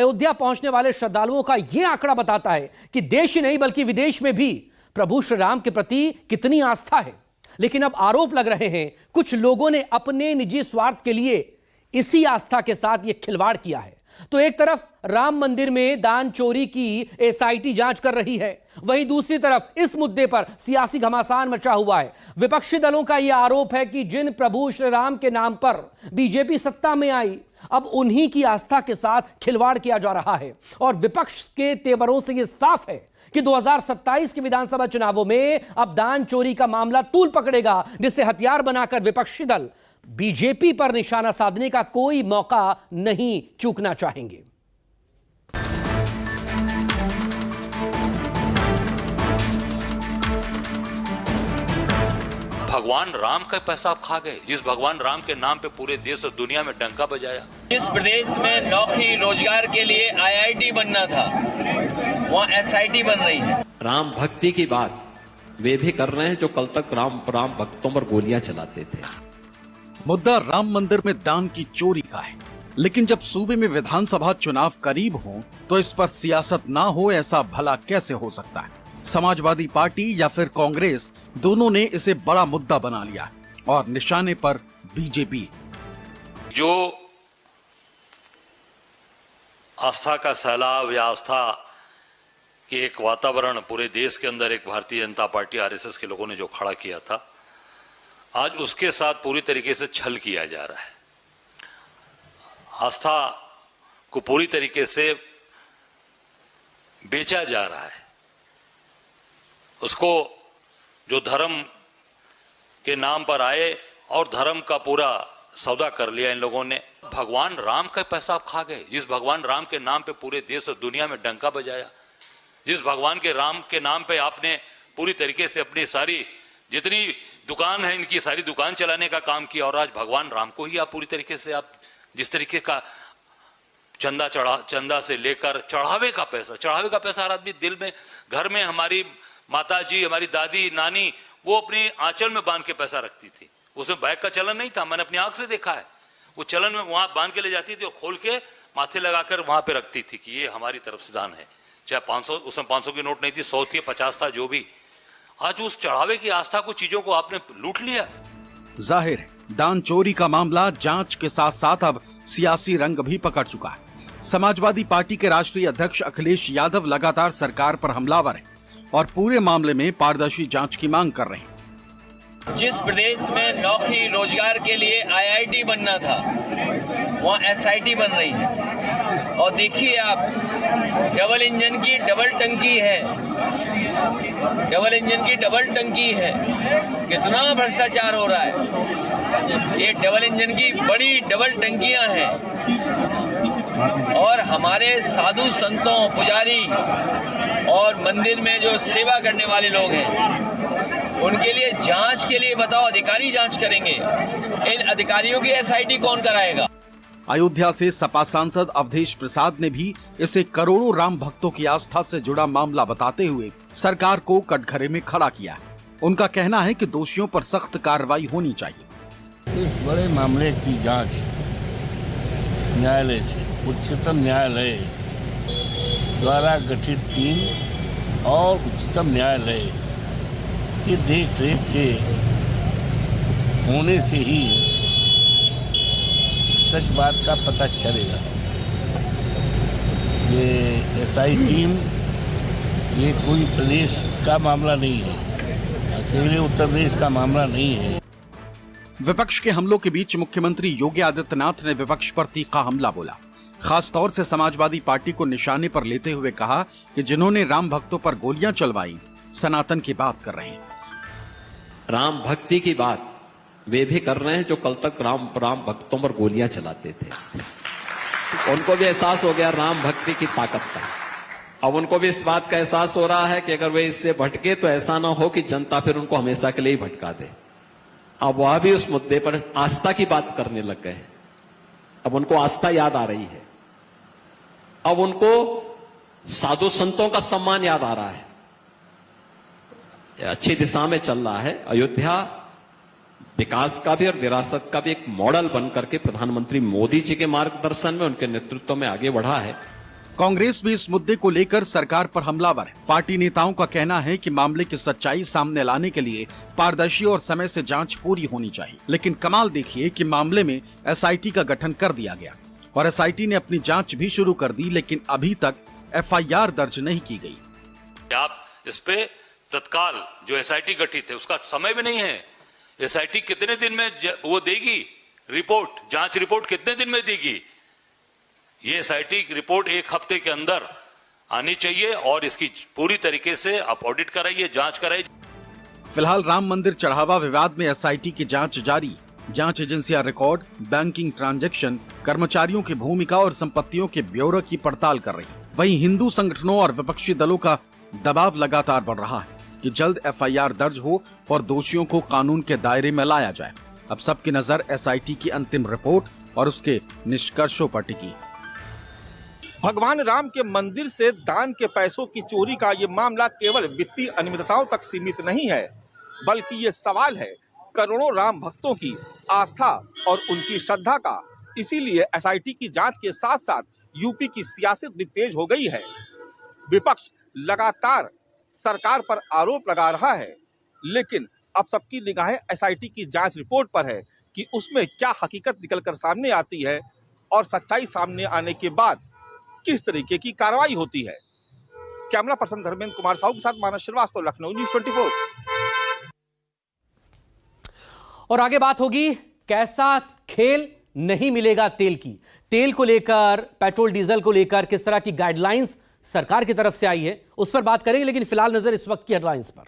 अयोध्या पहुंचने वाले श्रद्धालुओं का यह आंकड़ा बताता है कि देश ही नहीं बल्कि विदेश में भी प्रभु श्री राम के प्रति कितनी आस्था है। लेकिन अब आरोप लग रहे हैं कुछ लोगों ने अपने निजी स्वार्थ के लिए इसी आस्था के साथ यह खिलवाड़ किया है। तो एक तरफ राम मंदिर में दान चोरी की एसआईटी जांच कर रही है, वहीं दूसरी तरफ इस मुद्दे पर सियासी घमासान मचा हुआ है। विपक्षी दलों का यह आरोप है कि जिन प्रभु श्री राम के नाम पर बीजेपी सत्ता में आई, अब उन्हीं की आस्था के साथ खिलवाड़ किया जा रहा है। और विपक्ष के तेवरों से यह साफ है कि 2027 के विधानसभा चुनावों में अब दान चोरी का मामला तूल पकड़ेगा, जिससे हथियार बनाकर विपक्षी दल बीजेपी पर निशाना साधने का कोई मौका नहीं चूकना चाहेंगे। भगवान राम का पैसा आप खा गए, जिस भगवान राम के नाम पे पूरे देश और दुनिया में डंका बजाया। जिस प्रदेश में नौकरी रोजगार के लिए आईआईटी बनना था, वहाँ एसआईटी बन रही है। राम भक्ति की बात वे भी कर रहे हैं जो कल तक राम भक्तों पर गोलियां चलाते थे। मुद्दा राम मंदिर में दान की चोरी का है, लेकिन जब सूबे में विधानसभा चुनाव करीब हो तो इस पर सियासत ना हो, ऐसा भला कैसे हो सकता है। समाजवादी पार्टी या फिर कांग्रेस, दोनों ने इसे बड़ा मुद्दा बना लिया और निशाने पर बीजेपी। जो आस्था का सैलाब या आस्था के एक वातावरण पूरे देश के अंदर एक भारतीय जनता पार्टी आरएसएस के लोगों ने जो खड़ा किया था, आज उसके साथ पूरी तरीके से छल किया जा रहा है। आस्था को पूरी तरीके से बेचा जा रहा है। उसको जो धर्म के नाम पर आए और धर्म का पूरा सौदा कर लिया इन लोगों ने। भगवान राम का पैसा आप खा गए, जिस भगवान राम के नाम पे पूरे देश और दुनिया में डंका बजाया, जिस भगवान के राम के नाम पे आपने पूरी तरीके से अपनी सारी जितनी दुकान है इनकी सारी दुकान चलाने का काम किया, और आज भगवान राम को ही आप पूरी तरीके से आप जिस तरीके का चंदा से लेकर चढ़ावे का पैसा हर आदमी दिल में, घर में हमारी माता जी, हमारी दादी, नानी, वो अपनी आंचल में बांध के पैसा रखती थी। उसमें बैग का चलन नहीं था, मैंने अपनी आंख से देखा है। वो चलन में वहां बांध के ले जाती थी और खोल के माथे लगाकर वहां पे रखती थी कि ये हमारी तरफ से दान है। चाहे 500, उसमें 500 की नोट नहीं थी, 100 थी, 50 था, जो भी। आज उस चढ़ावे की आस्था को, चीजों को आपने लूट लिया। जाहिर है दान चोरी का मामला जांच के साथ साथ अब सियासी रंग भी पकड़ चुका है। समाजवादी पार्टी के राष्ट्रीय अध्यक्ष अखिलेश यादव लगातार सरकार पर हमलावर है और पूरे मामले में पारदर्शी जांच की मांग कर रहे हैं। जिस प्रदेश में नौकरी रोजगार के लिए आईआईटी बनना था, वहाँ एसआईटी बन रही है। और देखिए आप, डबल इंजन की डबल टंकी है, डबल इंजन की डबल टंकी है। कितना भ्रष्टाचार हो रहा है। ये डबल इंजन की बड़ी डबल टंकियां हैं। और हमारे साधु संतों, पुजारी और मंदिर में जो सेवा करने वाले लोग हैं, उनके लिए जांच के लिए बताओ, अधिकारी जांच करेंगे। इन अधिकारियों की एसआईटी कौन कराएगा। अयोध्या से सपा सांसद अवधेश प्रसाद ने भी इसे करोड़ों राम भक्तों की आस्था से जुड़ा मामला बताते हुए सरकार को कटघरे में खड़ा किया। उनका कहना है कि दोषियों पर सख्त कार्रवाई होनी चाहिए। इस बड़े मामले की जांच न्यायालय से, उच्चतम न्यायालय द्वारा गठित टीम और उच्चतम न्यायालय की देखरेख से होने से ही सच बात का पता चलेगा। ये एसआई टीम ये कोई प्रदेश का मामला नहीं है, अकेले उत्तर प्रदेश का मामला नहीं है। विपक्ष के हमलों के बीच मुख्यमंत्री योगी आदित्यनाथ ने विपक्ष पर तीखा हमला बोला। खास तौर से समाजवादी पार्टी को निशाने पर लेते हुए कहा कि जिन्होंने राम भक्तों पर गोलियां चलवाई, सनातन की बात कर रहे हैं। राम भक्ति की बात वे भी कर रहे हैं जो कल तक राम भक्तों पर गोलियां चलाते थे। उनको भी एहसास हो गया राम भक्ति की ताकत का। अब उनको भी इस बात का एहसास हो रहा है कि अगर वे इससे भटके तो ऐसा ना हो कि जनता फिर उनको हमेशा के लिए ही भटका दे। अब वह भी उस मुद्दे पर आस्था की बात करने लग गए। अब उनको आस्था याद आ रही है। अब उनको साधु संतों का सम्मान याद आ रहा है। अच्छी दिशा में चल रहा है। अयोध्या विकास का भी और विरासत का भी एक मॉडल बनकर के प्रधानमंत्री मोदी जी के मार्गदर्शन में, उनके नेतृत्व में आगे बढ़ा है। कांग्रेस भी इस मुद्दे को लेकर सरकार पर हमलावर है। पार्टी नेताओं का कहना है कि मामले की सच्चाई सामने लाने के लिए पारदर्शी और समय से जांच पूरी होनी चाहिए। लेकिन कमाल देखिए कि मामले में एसआईटी का गठन कर दिया गया और एसआईटी ने अपनी जांच भी शुरू कर दी, लेकिन अभी तक एफआईआर दर्ज नहीं की गई। आप इस पे तत्काल जो एसआईटी गठित है उसका समय भी नहीं है। एसआईटी कितने दिन में वो देगी रिपोर्ट, जांच रिपोर्ट कितने दिन में देगी? ये एसआईटी रिपोर्ट 1 हफ्ते के अंदर आनी चाहिए और इसकी पूरी तरीके से आप ऑडिट कराइए, जांच कराइए। फिलहाल राम मंदिर चढ़ावा विवाद में एसआईटी की जांच जारी। जांच एजेंसियां रिकॉर्ड, बैंकिंग ट्रांजैक्शन, कर्मचारियों की भूमिका और संपत्तियों के ब्यौरे की पड़ताल कर रही। वहीं हिंदू संगठनों और विपक्षी दलों का दबाव लगातार बढ़ रहा है कि जल्द एफआईआर दर्ज हो और दोषियों को कानून के दायरे में लाया जाए। अब सबकी नजर एसआईटी की अंतिम रिपोर्ट और उसके निष्कर्षों पर टिकी। भगवान राम के मंदिर से दान के पैसों की चोरी का ये मामला केवल वित्तीय अनियमितताओं तक सीमित नहीं है, बल्कि ये सवाल है करोड़ों राम भक्तों की आस्था और उनकी श्रद्धा का। इसीलिए एसआईटी की जांच के साथ साथ यूपी की सियासत भी तेज हो गई है। विपक्ष लगातार सरकार पर आरोप लगा रहा है, लेकिन अब सबकी निगाहें एसआईटी की जांच रिपोर्ट पर है कि उसमें क्या हकीकत निकलकर सामने आती है और सच्चाई सामने आने के बाद किस तरीके की कार्रवाई होती है। कैमरा पर्सन धर्मेंद्र कुमार साहू के साथ मानस श्रीवास्तव, लखनऊ न्यूज़ 24। और आगे बात होगी कैसा खेल नहीं मिलेगा तेल की। तेल को लेकर, पेट्रोल डीजल को लेकर किस तरह की गाइडलाइंस सरकार की तरफ से आई है उस पर बात करेंगे, लेकिन फिलहाल नजर इस वक्त की हेडलाइंस पर।